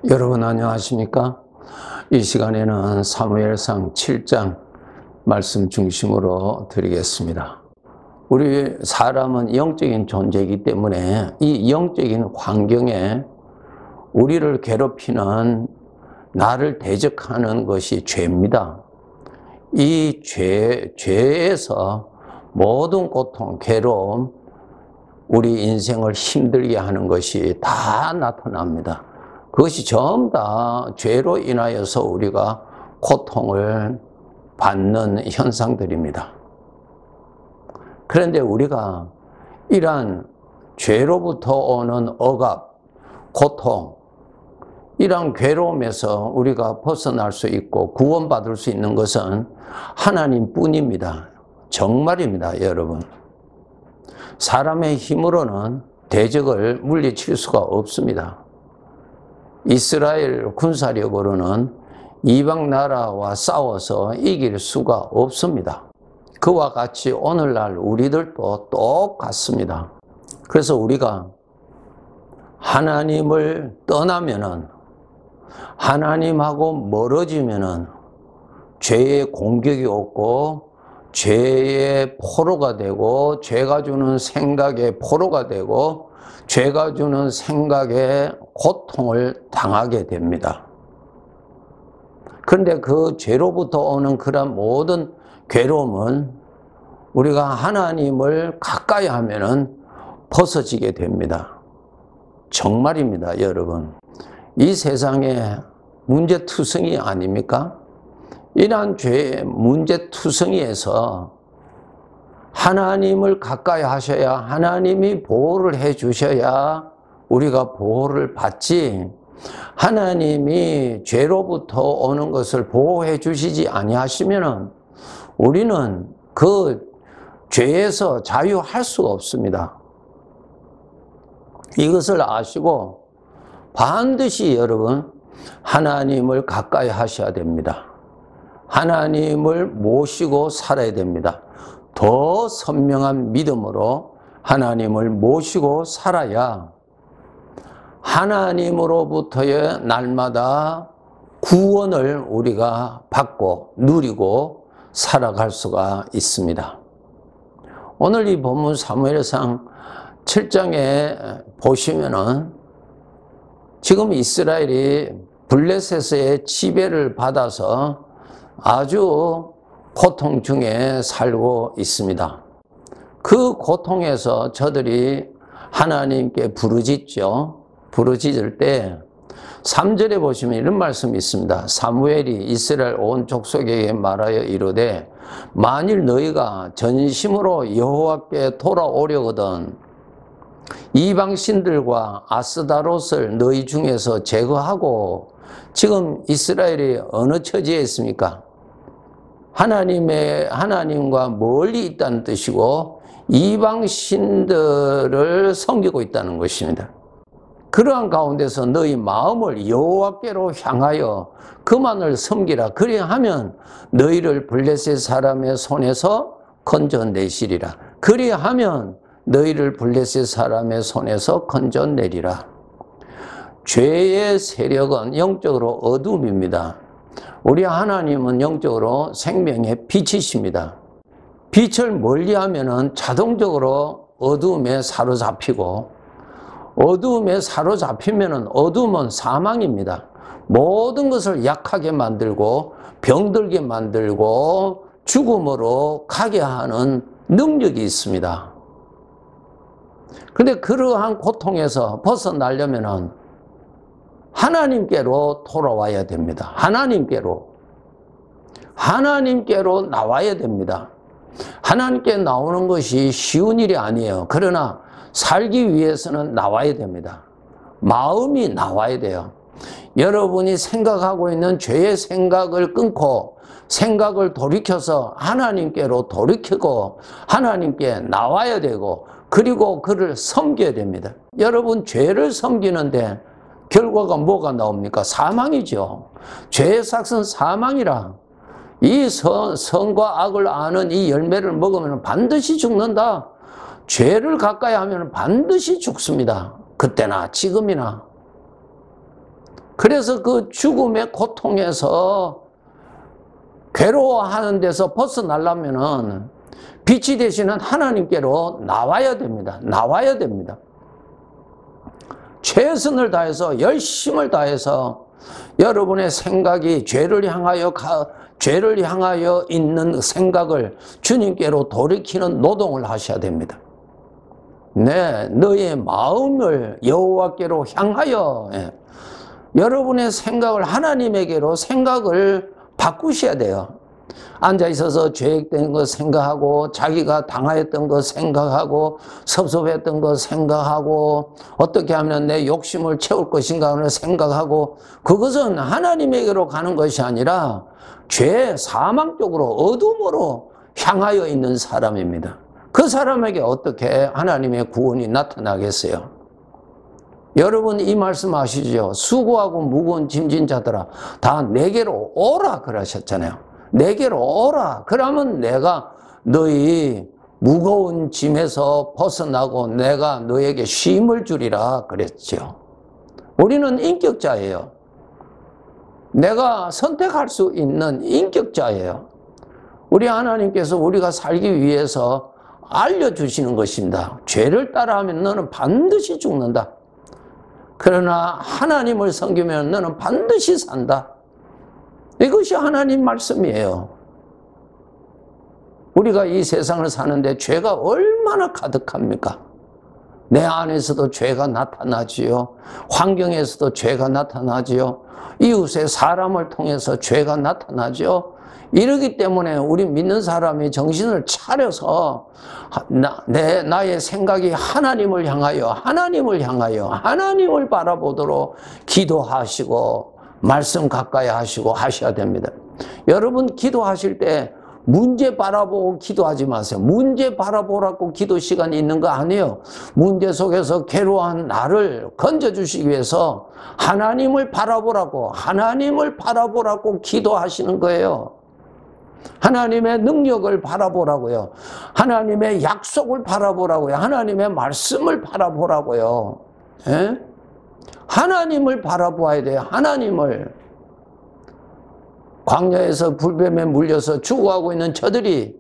여러분 안녕하십니까? 이 시간에는 사무엘상 7장 말씀 중심으로 드리겠습니다. 우리 사람은 영적인 존재이기 때문에 이 영적인 환경에 우리를 괴롭히는 나를 대적하는 것이 죄입니다. 이 죄에서 모든 고통, 괴로움, 우리 인생을 힘들게 하는 것이 다 나타납니다. 그것이 전부 다 죄로 인하여서 우리가 고통을 받는 현상들입니다. 그런데 우리가 이러한 죄로부터 오는 억압, 고통, 이러한 괴로움에서 우리가 벗어날 수 있고 구원받을 수 있는 것은 하나님뿐입니다. 정말입니다, 여러분. 사람의 힘으로는 대적을 물리칠 수가 없습니다. 이스라엘 군사력으로는 이방 나라와 싸워서 이길 수가 없습니다. 그와 같이 오늘날 우리들도 똑같습니다. 그래서 우리가 하나님을 떠나면은, 하나님하고 멀어지면은 죄의 공격이 오고 죄의 포로가 되고, 죄가 주는 생각의 포로가 되고, 죄가 주는 생각에 고통을 당하게 됩니다. 그런데 그 죄로부터 오는 그런 모든 괴로움은 우리가 하나님을 가까이 하면은 벗어지게 됩니다. 정말입니다, 여러분. 이 세상에 문제투성이 아닙니까? 이러한 죄의 문제투성이에서 하나님을 가까이 하셔야, 하나님이 보호를 해 주셔야 우리가 보호를 받지, 하나님이 죄로부터 오는 것을 보호해 주시지 아니하시면은 우리는 그 죄에서 자유할 수가 없습니다. 이것을 아시고 반드시 여러분 하나님을 가까이 하셔야 됩니다. 하나님을 모시고 살아야 됩니다. 더 선명한 믿음으로 하나님을 모시고 살아야 하나님으로부터의 날마다 구원을 우리가 받고 누리고 살아갈 수가 있습니다. 오늘 이 본문 사무엘상 7장에 보시면은 지금 이스라엘이 블레셋의 지배를 받아서 아주 고통 중에 살고 있습니다. 그 고통에서 저들이 하나님께 부르짖죠. 부르짖을 때 3절에 보시면 이런 말씀이 있습니다. 사무엘이 이스라엘 온 족속에게 말하여 이르되 만일 너희가 전심으로 여호와께 돌아오려거든 이방 신들과 아스다롯을 너희 중에서 제거하고, 지금 이스라엘이 어느 처지에 있습니까? 하나님과 멀리 있다는 뜻이고 이방 신들을 섬기고 있다는 것입니다. 그러한 가운데서 너희 마음을 여호와께로 향하여 그만을 섬기라. 그리하면 너희를 블레셋 사람의 손에서 건져내시리라. 그리하면 너희를 블레셋 사람의 손에서 건져내리라. 죄의 세력은 영적으로 어둠입니다. 우리 하나님은 영적으로 생명의 빛이십니다. 빛을 멀리하면은 자동적으로 어둠에 사로잡히고, 어둠에 사로잡히면은 어둠은 사망입니다. 모든 것을 약하게 만들고 병들게 만들고 죽음으로 가게 하는 능력이 있습니다. 그런데 그러한 고통에서 벗어나려면은 하나님께로 돌아와야 됩니다. 하나님께로 나와야 됩니다. 하나님께 나오는 것이 쉬운 일이 아니에요. 그러나 살기 위해서는 나와야 됩니다. 마음이 나와야 돼요. 여러분이 생각하고 있는 죄의 생각을 끊고 생각을 돌이켜서 하나님께로 돌이키고 하나님께 나와야 되고, 그리고 그를 섬겨야 됩니다. 여러분 죄를 섬기는데 결과가 뭐가 나옵니까? 사망이죠. 죄의 삭은 사망이라. 이 선과 악을 아는 이 열매를 먹으면 반드시 죽는다. 죄를 가까이 하면 반드시 죽습니다. 그때나 지금이나. 그래서 그 죽음의 고통에서 괴로워하는 데서 벗어나려면은 빛이 되시는 하나님께로 나와야 됩니다. 나와야 됩니다. 최선을 다해서 열심을 다해서 여러분의 생각이 죄를 향하여 있는 생각을 주님께로 돌이키는 노동을 하셔야 됩니다. 네, 너의 마음을 여호와께로 향하여 여러분의 생각을 하나님에게로 생각을 바꾸셔야 돼요. 앉아있어서 죄악된 거 생각하고 자기가 당하였던 거 생각하고 섭섭했던 거 생각하고 어떻게 하면 내 욕심을 채울 것인가 하는 생각하고 그것은 하나님에게로 가는 것이 아니라 죄 사망 쪽으로 어둠으로 향하여 있는 사람입니다. 그 사람에게 어떻게 하나님의 구원이 나타나겠어요? 여러분 이 말씀 아시죠? 수고하고 무거운 짐진 자들아 다 내게로 오라 그러셨잖아요. 내게로 오라. 그러면 내가 너희 무거운 짐에서 벗어나고 내가 너에게 쉼을 주리라 그랬죠. 우리는 인격자예요. 내가 선택할 수 있는 인격자예요. 우리 하나님께서 우리가 살기 위해서 알려주시는 것입니다. 죄를 따라하면 너는 반드시 죽는다. 그러나 하나님을 섬기면 너는 반드시 산다. 이것이 하나님 말씀이에요. 우리가 이 세상을 사는데 죄가 얼마나 가득합니까? 내 안에서도 죄가 나타나지요. 환경에서도 죄가 나타나지요. 이웃의 사람을 통해서 죄가 나타나죠. 이러기 때문에 우리 믿는 사람이 정신을 차려서 나의 생각이 하나님을 향하여 하나님을 바라보도록 기도하시고 말씀 가까이 하시고 하셔야 됩니다. 여러분 기도하실 때 문제 바라보고 기도하지 마세요. 문제 바라보라고 기도 시간이 있는 거 아니에요. 문제 속에서 괴로워한 나를 건져주시기 위해서 하나님을 바라보라고 기도하시는 거예요. 하나님의 능력을 바라보라고요. 하나님의 약속을 바라보라고요. 하나님의 말씀을 바라보라고요. 예? 하나님을 바라보아야 돼요. 하나님을. 광야에서 불뱀에 물려서 죽어가고 있는 저들이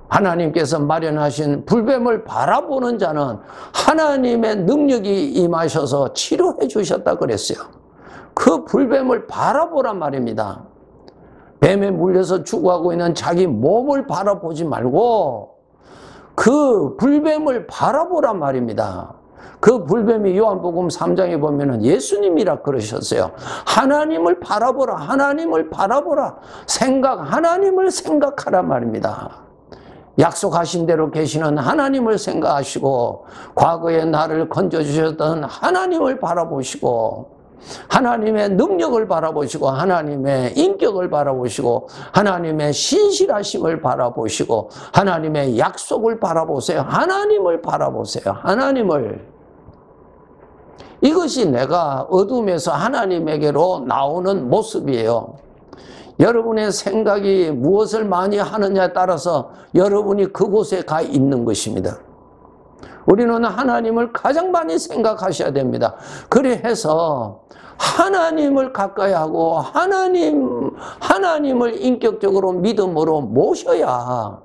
하나님께서 마련하신 불뱀을 바라보는 자는 하나님의 능력이 임하셔서 치료해 주셨다 그랬어요. 그 불뱀을 바라보란 말입니다. 뱀에 물려서 죽어가고 있는 자기 몸을 바라보지 말고 그 불뱀을 바라보란 말입니다. 그 불뱀이 요한복음 3장에 보면은 예수님이라 그러셨어요. 하나님을 바라보라. 하나님을 바라보라. 하나님을 생각하란 말입니다. 약속하신 대로 계시는 하나님을 생각하시고 과거에 나를 건져주셨던 하나님을 바라보시고 하나님의 능력을 바라보시고 하나님의 인격을 바라보시고 하나님의 신실하심을 바라보시고 하나님의 약속을 바라보세요. 하나님을 바라보세요. 하나님을. 이것이 내가 어둠에서 하나님에게로 나오는 모습이에요. 여러분의 생각이 무엇을 많이 하느냐에 따라서 여러분이 그곳에 가 있는 것입니다. 우리는 하나님을 가장 많이 생각하셔야 됩니다. 그래서 하나님을 가까이 하고 하나님을 인격적으로 믿음으로 모셔야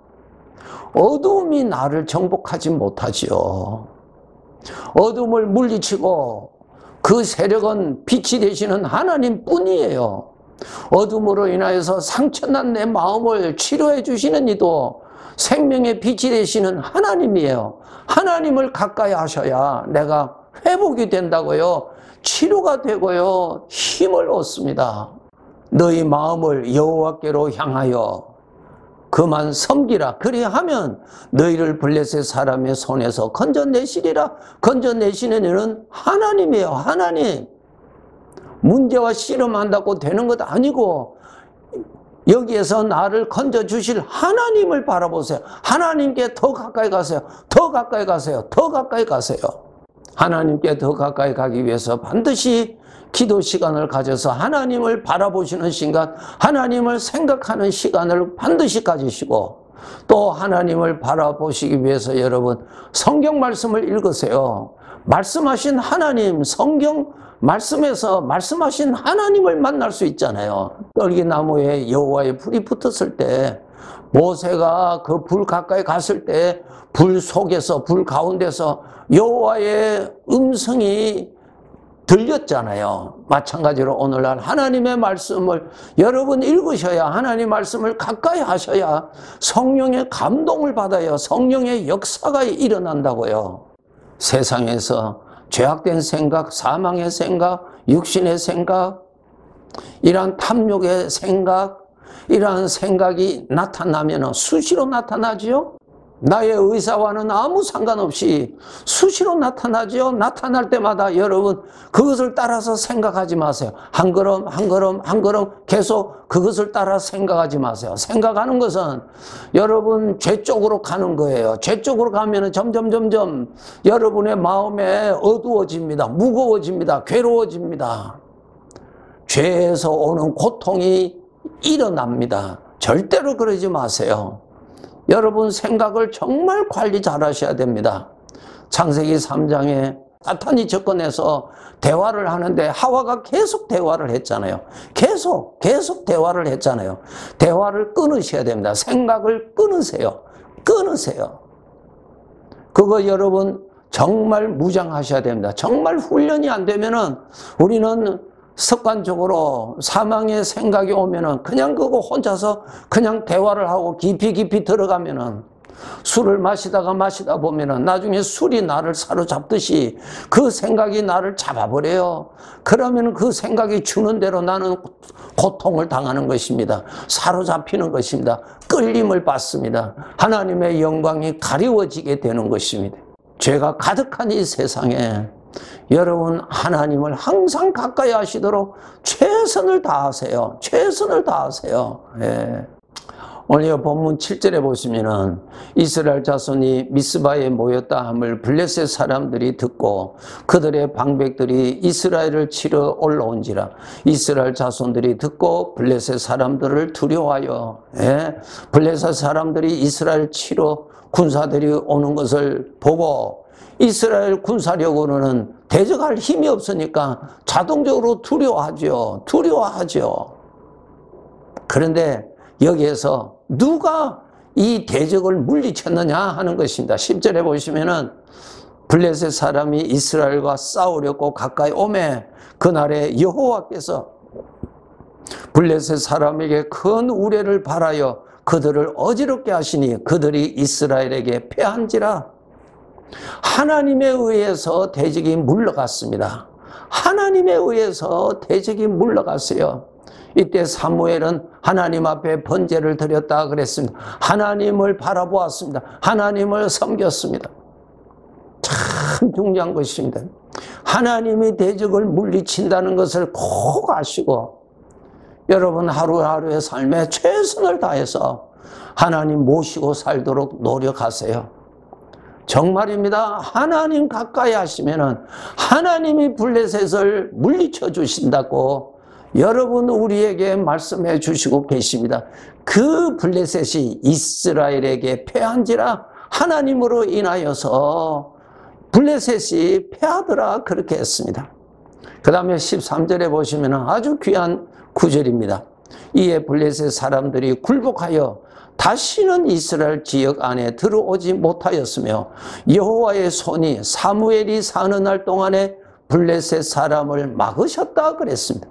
어둠이 나를 정복하지 못하지요. 어둠을 물리치고 그 세력은 빛이 되시는 하나님 뿐이에요. 어둠으로 인하여서 상처난 내 마음을 치료해 주시는 이도 생명의 빛이 되시는 하나님이에요. 하나님을 가까이 하셔야 내가 회복이 된다고요. 치료가 되고요. 힘을 얻습니다. 너희 마음을 여호와께로 향하여 그만 섬기라. 그리하면 너희를 블레셋 사람의 손에서 건져내시리라. 건져내시는 이는 하나님이에요. 하나님. 문제와 씨름한다고 되는 것 아니고 여기에서 나를 건져주실 하나님을 바라보세요. 하나님께 더 가까이 가세요. 더 가까이 가세요. 더 가까이 가세요. 하나님께 더 가까이 가기 위해서 반드시 기도 시간을 가져서 하나님을 바라보시는 시간, 하나님을 생각하는 시간을 반드시 가지시고 또 하나님을 바라보시기 위해서 여러분 성경 말씀을 읽으세요. 말씀하신 하나님, 성경 말씀에서 말씀하신 하나님을 만날 수 있잖아요. 떨기나무에 여호와의 불이 붙었을 때 모세가 그 불 가까이 갔을 때 불 속에서, 불 가운데서 여호와의 음성이 들렸잖아요. 마찬가지로 오늘날 하나님의 말씀을 여러분 읽으셔야, 하나님의 말씀을 가까이 하셔야 성령의 감동을 받아요. 성령의 역사가 일어난다고요. 세상에서 죄악된 생각, 사망의 생각, 육신의 생각, 이러한 탐욕의 생각, 이러한 생각이 나타나면 수시로 나타나지요. 나의 의사와는 아무 상관없이 수시로 나타나지요. 나타날 때마다 여러분 그것을 따라서 생각하지 마세요. 한 걸음 한 걸음 한 걸음 계속 그것을 따라 생각하지 마세요. 생각하는 것은 여러분 죄 쪽으로 가는 거예요. 죄 쪽으로 가면 점점 여러분의 마음에 어두워집니다. 무거워집니다. 괴로워집니다. 죄에서 오는 고통이 일어납니다. 절대로 그러지 마세요. 여러분 생각을 정말 관리 잘 하셔야 됩니다. 창세기 3장에 사탄이 접근해서 대화를 하는데 하와가 계속 대화를 했잖아요. 계속 대화를 했잖아요. 대화를 끊으셔야 됩니다. 생각을 끊으세요. 그거 여러분 정말 무장하셔야 됩니다. 정말 훈련이 안 되면은 우리는 습관적으로 사망의 생각이 오면은 그냥 그거 혼자서 그냥 대화를 하고 깊이 들어가면은 술을 마시다 보면은 나중에 술이 나를 사로잡듯이 그 생각이 나를 잡아버려요. 그러면 그 생각이 주는 대로 나는 고통을 당하는 것입니다. 사로잡히는 것입니다. 끌림을 받습니다. 하나님의 영광이 가리워지게 되는 것입니다. 죄가 가득한 이 세상에 여러분 하나님을 항상 가까이 하시도록 최선을 다하세요. 예. 오늘 본문 7절에 보시면은 이스라엘 자손이 미스바에 모였다 함을 블레셋 사람들이 듣고 그들의 방백들이 이스라엘을 치러 올라온지라. 이스라엘 자손들이 듣고 블레셋 사람들을 두려워하여, 예? 블레셋 사람들이 이스라엘 치러 군사들이 오는 것을 보고 이스라엘 군사력으로는 대적할 힘이 없으니까 자동적으로 두려워하죠. 그런데 여기에서 누가 이 대적을 물리쳤느냐 하는 것입니다. 10절에 보시면은 블레셋 사람이 이스라엘과 싸우려고 가까이 오매 그날에 여호와께서 블레셋 사람에게 큰 우레를 발하여 그들을 어지럽게 하시니 그들이 이스라엘에게 패한지라. 하나님에 의해서 대적이 물러갔습니다. 하나님에 의해서 대적이 물러갔어요. 이때 사무엘은 하나님 앞에 번제를 드렸다 그랬습니다. 하나님을 바라보았습니다. 하나님을 섬겼습니다. 참 중요한 것입니다. 하나님이 대적을 물리친다는 것을 꼭 아시고 여러분 하루하루의 삶에 최선을 다해서 하나님 모시고 살도록 노력하세요. 정말입니다. 하나님 가까이 하시면은 하나님이 블레셋을 물리쳐 주신다고 여러분 우리에게 말씀해 주시고 계십니다. 그 블레셋이 이스라엘에게 패한지라. 하나님으로 인하여서 블레셋이 패하더라 그렇게 했습니다. 그 다음에 13절에 보시면 아주 귀한 구절입니다. 이에 블레셋 사람들이 굴복하여 다시는 이스라엘 지역 안에 들어오지 못하였으며 여호와의 손이 사무엘이 사는 날 동안에 블레셋 사람을 막으셨다 그랬습니다.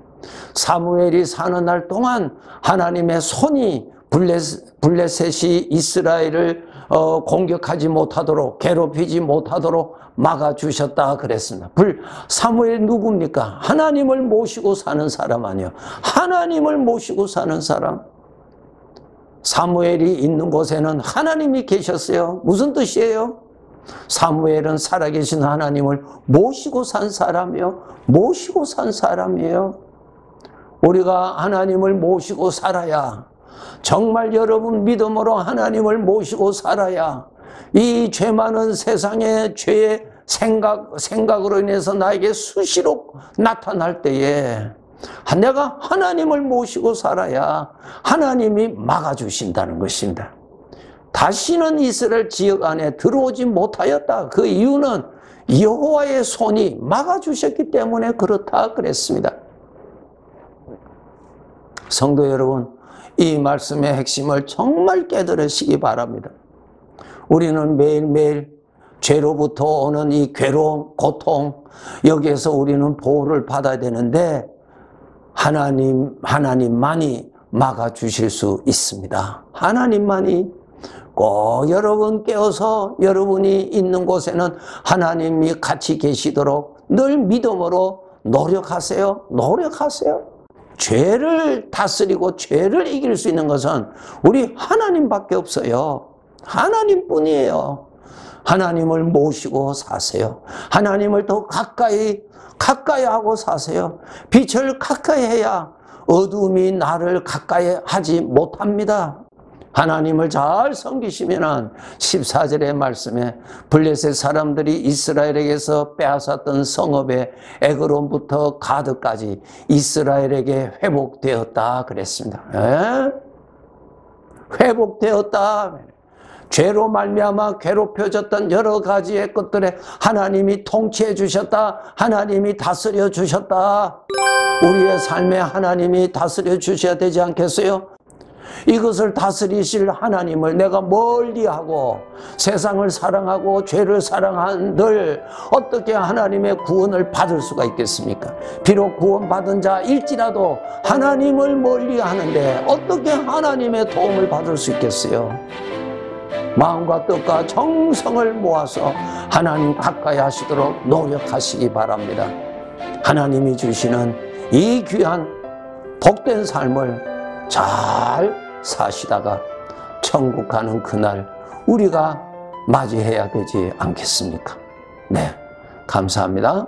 사무엘이 사는 날 동안 하나님의 손이 블레셋이 이스라엘을 공격하지 못하도록 괴롭히지 못하도록 막아주셨다 그랬습니다. 사무엘 누굽니까? 하나님을 모시고 사는 사람 아니에요. 하나님을 모시고 사는 사람. 사무엘이 있는 곳에는 하나님이 계셨어요. 무슨 뜻이에요? 사무엘은 살아계신 하나님을 모시고 산 사람이요. 모시고 산 사람이에요. 우리가 하나님을 모시고 살아야, 정말 여러분 믿음으로 하나님을 모시고 살아야 이 죄 많은 세상의 죄의 생각으로 인해서 나에게 수시로 나타날 때에 내가 하나님을 모시고 살아야 하나님이 막아주신다는 것입니다. 다시는 이스라엘 지역 안에 들어오지 못하였다. 그 이유는 여호와의 손이 막아주셨기 때문에 그렇다 그랬습니다. 성도 여러분, 이 말씀의 핵심을 정말 깨달으시기 바랍니다. 우리는 매일매일 죄로부터 오는 이 괴로움, 고통, 여기에서 우리는 보호를 받아야 되는데 하나님만이 막아주실 수 있습니다. 하나님만이. 꼭 여러분 깨어서 여러분이 있는 곳에는 하나님이 같이 계시도록 늘 믿음으로 노력하세요. 노력하세요. 죄를 다스리고 죄를 이길 수 있는 것은 우리 하나님밖에 없어요. 하나님뿐이에요. 하나님을 모시고 사세요. 하나님을 더 가까이 하고 사세요. 빛을 가까이 해야 어둠이 나를 가까이 하지 못합니다. 하나님을 잘 섬기시면은 14절의 말씀에 블레셋 사람들이 이스라엘에게서 빼앗았던 성읍의 에그론부터 가드까지 이스라엘에게 회복되었다 그랬습니다. 회복되었다. 죄로 말미암아 괴롭혀졌던 여러 가지의 것들에 하나님이 통치해 주셨다. 하나님이 다스려 주셨다. 우리의 삶에 하나님이 다스려 주셔야 되지 않겠어요? 이것을 다스리실 하나님을 내가 멀리하고 세상을 사랑하고 죄를 사랑한들 어떻게 하나님의 구원을 받을 수가 있겠습니까? 비록 구원받은 자일지라도 하나님을 멀리하는데 어떻게 하나님의 도움을 받을 수 있겠어요? 마음과 뜻과 정성을 모아서 하나님 가까이 하시도록 노력하시기 바랍니다. 하나님이 주시는 이 귀한 복된 삶을 잘 사시다가 천국 가는 그날 우리가 맞이해야 되지 않겠습니까? 네, 감사합니다.